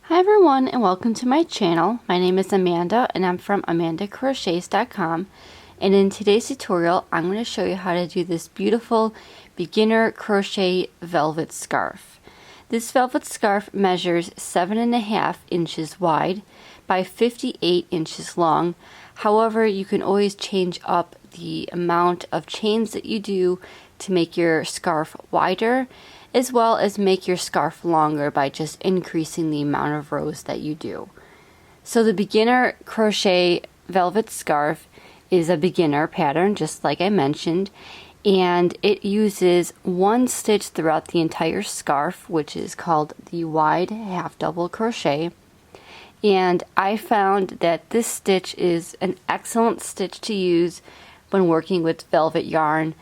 Hi everyone and welcome to my channel. My name is Amanda and I'm from amandacrochets.com, and in today's tutorial I'm going to show you how to do this beautiful beginner crochet velvet scarf. This velvet scarf measures 7.5 inches wide by 58 inches long. However, you can always change up the amount of chains that you do to make your scarf wider, as well as make your scarf longer by just increasing the amount of rows that you do. So the beginner crochet velvet scarf is a beginner pattern, just like I mentioned, and it uses one stitch throughout the entire scarf, which is called the wide half double crochet. And I found that this stitch is an excellent stitch to use when working with velvet yarn.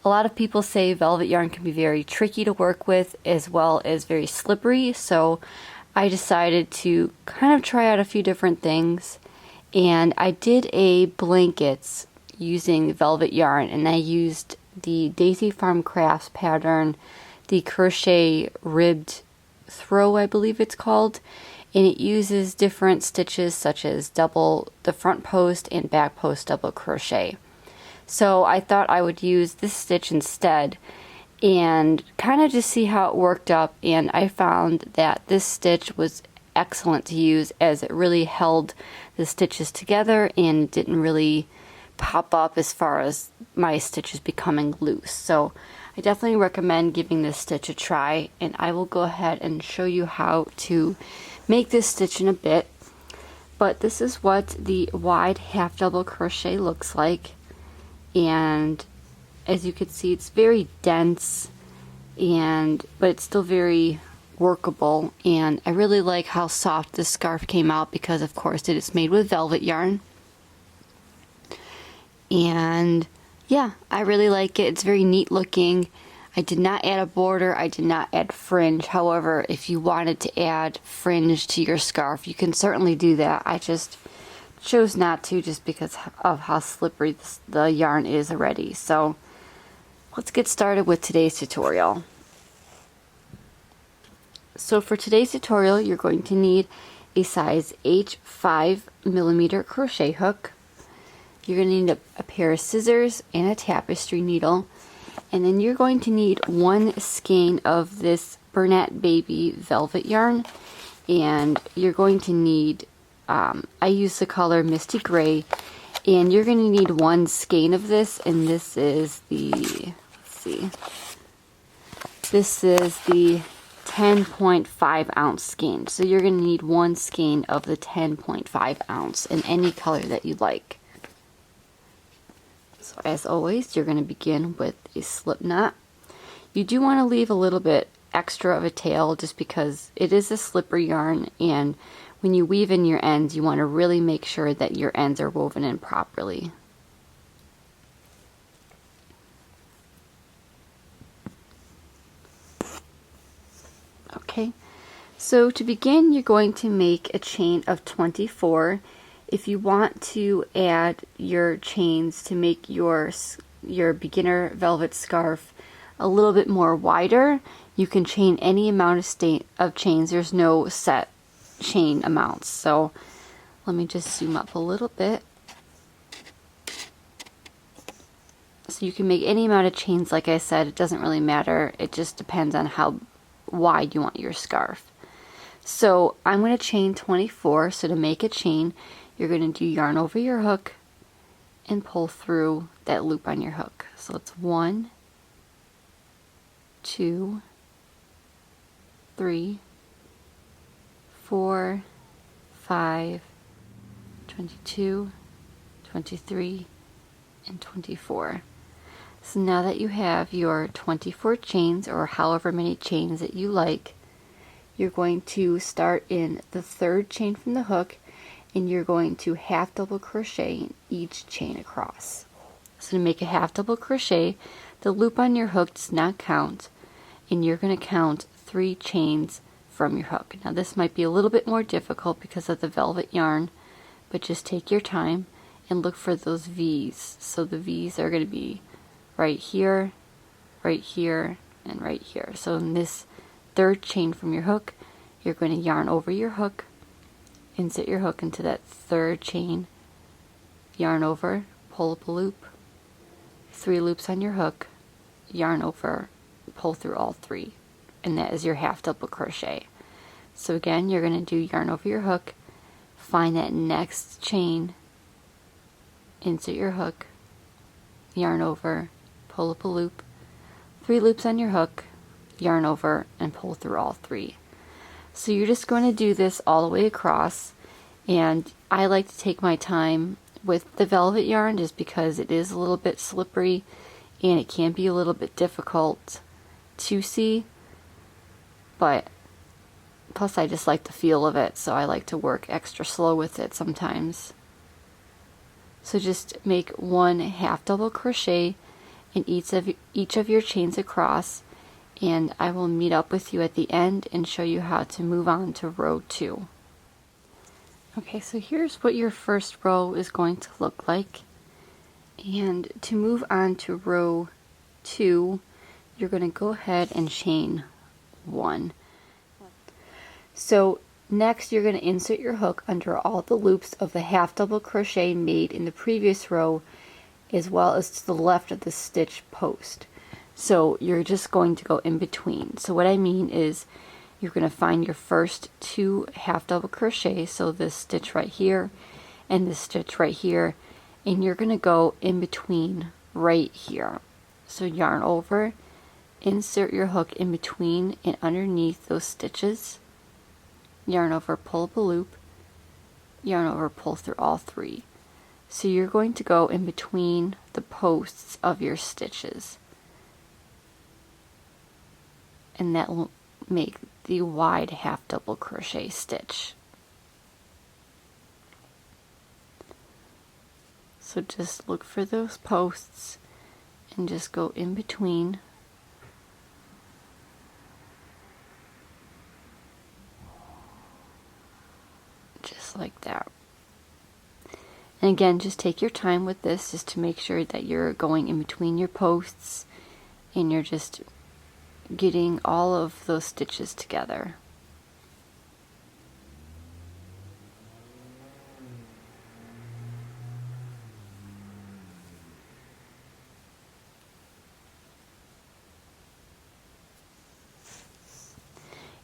A lot of people say velvet yarn can be very tricky to work with as well as very slippery, so I decided to kind of try out a few different things, and I did a blankets using velvet yarn, and I used the Daisy Farm Crafts pattern, the crochet ribbed throw I believe it's called, and it uses different stitches such as double the front post and back post double crochet. So I thought I would use this stitch instead and kind of just see how it worked up, and I found that this stitch was excellent to use as it really held the stitches together and didn't really pop up as far as my stitches becoming loose. So I definitely recommend giving this stitch a try, and I will go ahead and show you how to make this stitch in a bit. But this is what the wide half double crochet looks like. And as you can see, it's very dense, but it's still very workable, and I really like how soft this scarf came out because of course it is made with velvet yarn. And yeah, I really like it. It's very neat looking. I did not add a border, I did not add fringe. However, if you wanted to add fringe to your scarf, you can certainly do that. I just chose not to just because of how slippery the yarn is already. So let's get started with today's tutorial. So for today's tutorial, you're going to need a size H 5mm crochet hook. You're going to need a pair of scissors and a tapestry needle, and then you're going to need one skein of this Bernat Baby Velvet yarn, and you're going to need I use the color Misty Gray, and you're going to need one skein of this, and this is the, this is the 10.5 ounce skein. So you're going to need one skein of the 10.5 ounce in any color that you like. So as always, you're going to begin with a slip knot. You do want to leave a little bit extra of a tail just because it is a slippery yarn, and when you weave in your ends, you want to really make sure that your ends are woven in properly. Okay, so to begin, you're going to make a chain of 24. If you want to add your chains to make your beginner velvet scarf a little bit more wider, you can chain any amount of chains. There's no set chain amounts. So let me just zoom up a little bit. So you can make any amount of chains. Like I said, it doesn't really matter. It just depends on how wide you want your scarf. So I'm going to chain 24. So to make a chain, you're going to do yarn over your hook and pull through that loop on your hook. So it's 1, 2, 3, 4, 5, 22, 23, and 24. So now that you have your 24 chains, or however many chains that you like, you're going to start in the third chain from the hook, and you're going to half double crochet in each chain across. So to make a half double crochet, the loop on your hook does not count, and you're going to count 3 chains from your hook. Now this might be a little bit more difficult because of the velvet yarn, but just take your time and look for those V's. So the V's are going to be right here, and right here. So in this third chain from your hook, you're going to yarn over your hook, insert your hook into that third chain, yarn over, pull up a loop, 3 loops on your hook, yarn over, pull through all 3, and that is your half double crochet. So again, you're going to do yarn over your hook, find that next chain, insert your hook, yarn over, pull up a loop, 3 loops on your hook, yarn over, and pull through all 3. So you're just going to do this all the way across, and I like to take my time with the velvet yarn just because it is a little bit slippery and it can be a little bit difficult to see, but plus I just like the feel of it, so I like to work extra slow with it sometimes. So just make 1 half double crochet in each of your chains across, and I will meet up with you at the end and show you how to move on to row 2. Okay, so here's what your first row is going to look like. And to move on to row 2, you're going to go ahead and chain 1. So next you're going to insert your hook under all the loops of the half double crochet made in the previous row, as well as to the left of the stitch post. So you're just going to go in between. So what I mean is you're going to find your first 2 half double crochet, so this stitch right here and this stitch right here, and you're going to go in between right here. So yarn over, insert your hook in between and underneath those stitches, yarn over, pull up a loop, yarn over, pull through all 3. So you're going to go in between the posts of your stitches, and that will make the wide half double crochet stitch. So just look for those posts and just go in between. Just like that. And again, just take your time with this just to make sure that you're going in between your posts and you're just getting all of those stitches together.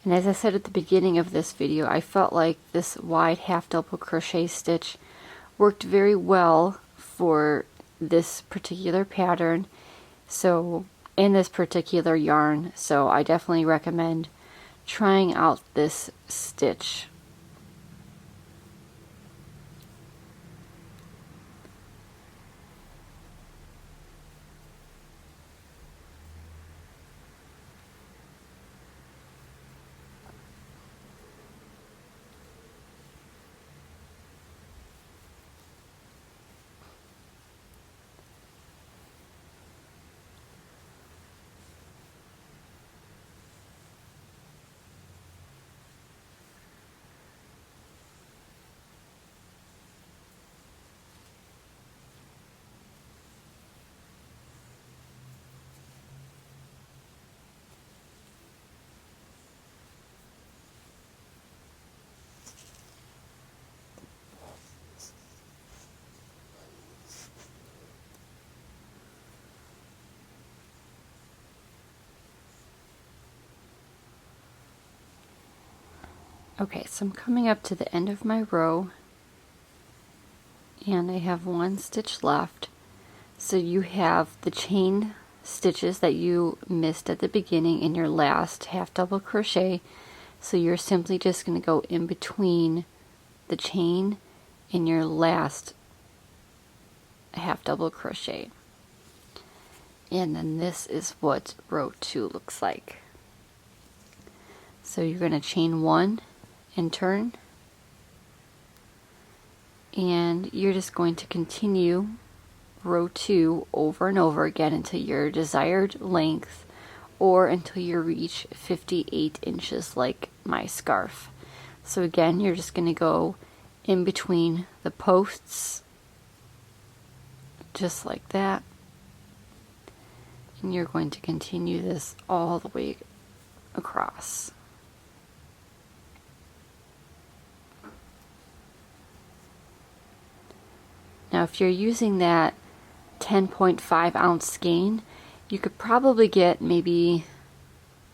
And as I said at the beginning of this video, I felt like this wide half double crochet stitch worked very well for this particular pattern, so in this particular yarn, so I definitely recommend trying out this stitch. Okay, so I'm coming up to the end of my row and I have 1 stitch left. So you have the chain stitches that you missed at the beginning in your last half double crochet. So you're simply just going to go in between the chain and your last half double crochet. And then this is what row 2 looks like. So you're going to chain 1 and turn, and you're just going to continue row 2 over and over again until your desired length or until you reach 58 inches like my scarf. So again, you're just going to go in between the posts just like that, and you're going to continue this all the way across. Now if you're using that 10.5 ounce skein, you could probably get maybe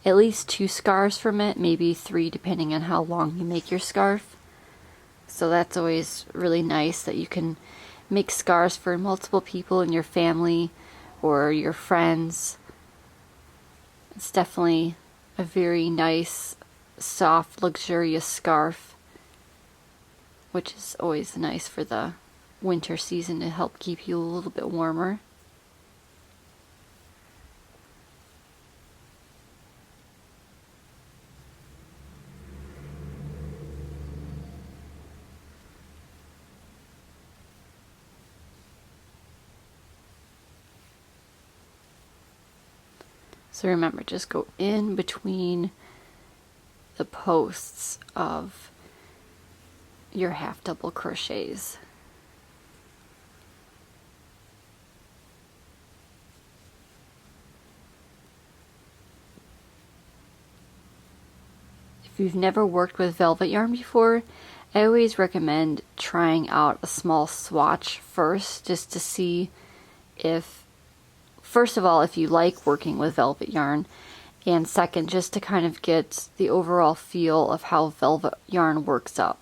at least 2 scarves from it, maybe 3 depending on how long you make your scarf. So that's always really nice that you can make scarves for multiple people in your family or your friends. It's definitely a very nice, soft, luxurious scarf, which is always nice for the winter season to help keep you a little bit warmer. So remember, just go in between the posts of your half double crochets. If you've never worked with velvet yarn before, I always recommend trying out a small swatch first, just to see if, first of all, if you like working with velvet yarn, and second, just to kind of get the overall feel of how velvet yarn works up.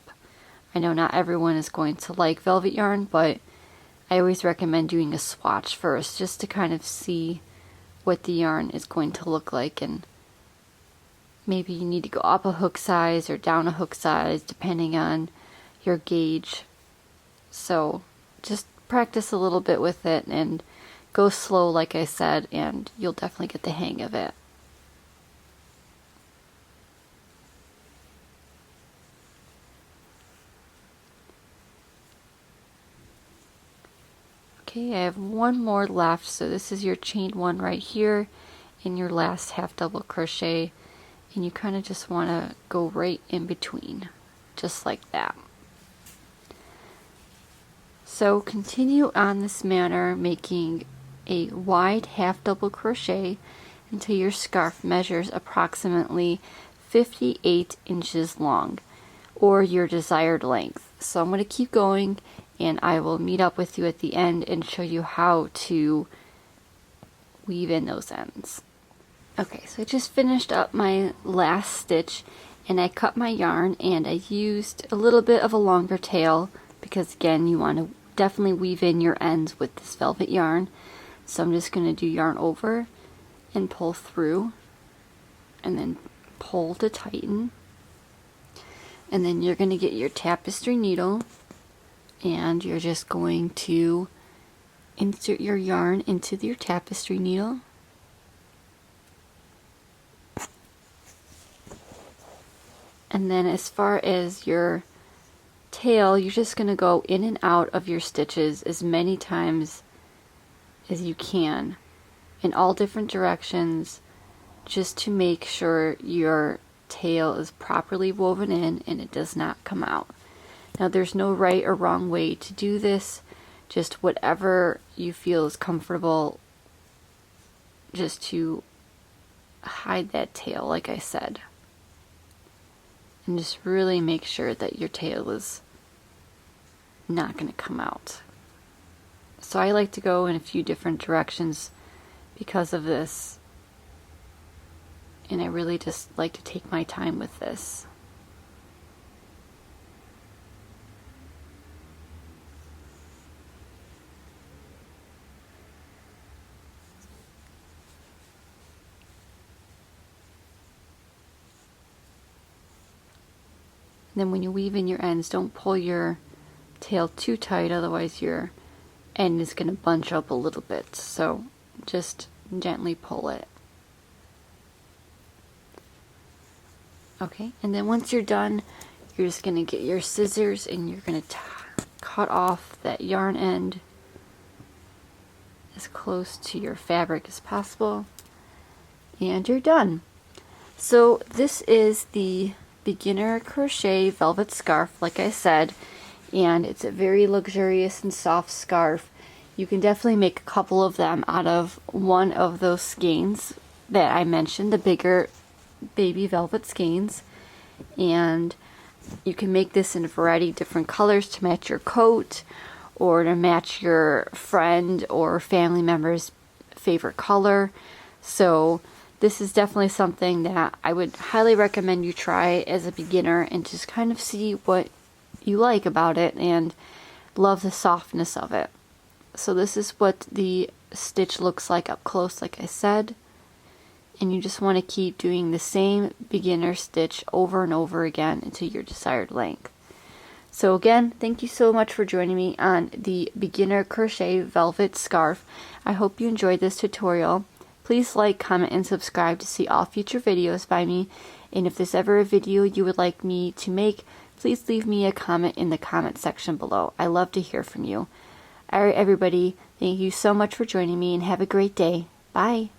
I know not everyone is going to like velvet yarn, but I always recommend doing a swatch first, just to kind of see what the yarn is going to look like, and maybe you need to go up a hook size or down a hook size depending on your gauge. So just practice a little bit with it and go slow, like I said, and you'll definitely get the hang of it. Okay, I have one more left, so this is your chain one right here in your last half double crochet, and you kind of just want to go right in between, just like that. So continue on this manner, making a wide half double crochet until your scarf measures approximately 58 inches long, or your desired length. So I'm going to keep going, and I will meet up with you at the end and show you how to weave in those ends. Okay, so I just finished up my last stitch, and I cut my yarn, and I used a little bit of a longer tail because, again, you want to definitely weave in your ends with this velvet yarn. So I'm just going to do yarn over and pull through, and then pull to tighten. And then you're going to get your tapestry needle, and you're just going to insert your yarn into your tapestry needle. And then as far as your tail, you're just going to go in and out of your stitches as many times as you can in all different directions, just to make sure your tail is properly woven in and it does not come out. Now there's no right or wrong way to do this, just whatever you feel is comfortable, just to hide that tail, like I said. And just really make sure that your tail is not going to come out. So I like to go in a few different directions because of this, and I really just like to take my time with this. Then when you weave in your ends, don't pull your tail too tight, otherwise your end is going to bunch up a little bit. So just gently pull it. Okay, and then once you're done, you're just going to get your scissors and you're going to cut off that yarn end as close to your fabric as possible, and you're done. So this is the Beginner Crochet Velvet Scarf, like I said, and it's a very luxurious and soft scarf. You can definitely make a couple of them out of one of those skeins that I mentioned, the Bigger Baby Velvet skeins, and you can make this in a variety of different colors to match your coat, or to match your friend or family member's favorite color. So this is definitely something that I would highly recommend you try as a beginner and just kind of see what you like about it and love the softness of it. So this is what the stitch looks like up close, like I said. And you just want to keep doing the same beginner stitch over and over again until your desired length. So again, thank you so much for joining me on the Beginner Crochet Velvet Scarf. I hope you enjoyed this tutorial. Please like, comment, and subscribe to see all future videos by me. And if there's ever a video you would like me to make, please leave me a comment in the comment section below. I love to hear from you. Alright everybody, thank you so much for joining me and have a great day. Bye!